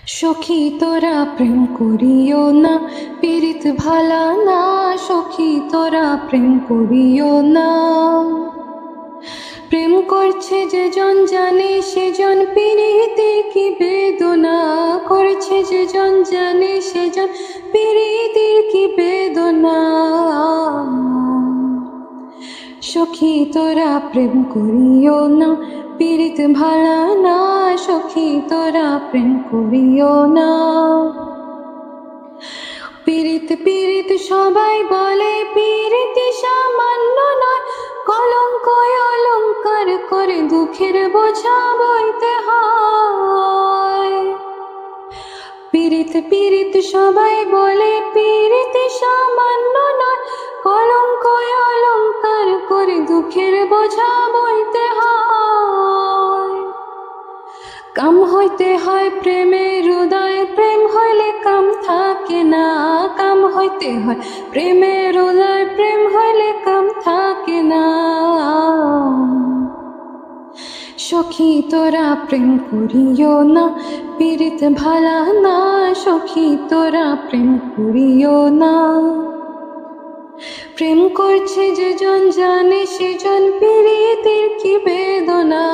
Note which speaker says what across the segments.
Speaker 1: সখী তোরা প্রেম করিও না, পীড়িত ভালা না। সখী তোরা প্রেম করিও না। প্রেম করছে যে জন জানে সেজন পীড়িতে কি বেদনা করছে, যে জন জানে সেজন পীড়িতের কি বেদনা। সখী তোরা প্রেম করিও না, পীড়িত ভালা না। সখী তোরা প্রেম করিও না। পীড়িত পীড়িত সবাই বলে, পীড়িতি সামান্য নয়, কলঙ্ক অলঙ্কার করে দুঃখের বোঝা বইতে হয়। পীড়িত পীড়িত সবাই বলে, পীড়িতি সামান্য নয়, কলঙ্ক অলঙ্কার করে দুঃখের বোঝা বইতে হয়। কাম হইতে হয় প্রেমের উদয়, প্রেম হইলে কাম থাকে না। কাম হইতে হয় প্রেমের উদয়, প্রেম হইলে কাম থাকে না। সখী তোরা প্রেম করিও না, পীড়িত ভালা না। সখী তোরা প্রেম করিও না। প্রেম করছে যে জন জানে সেজন পীড়িতের কি বেদনা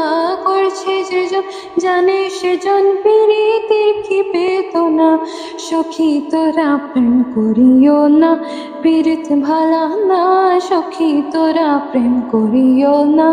Speaker 1: করছে, যে জন জানে সেজন পীড়িতের কি বেদনা। সখী তোরা প্রেম করিও না, পীড়িত ভালা না। সখী তোরা প্রেম করিও না।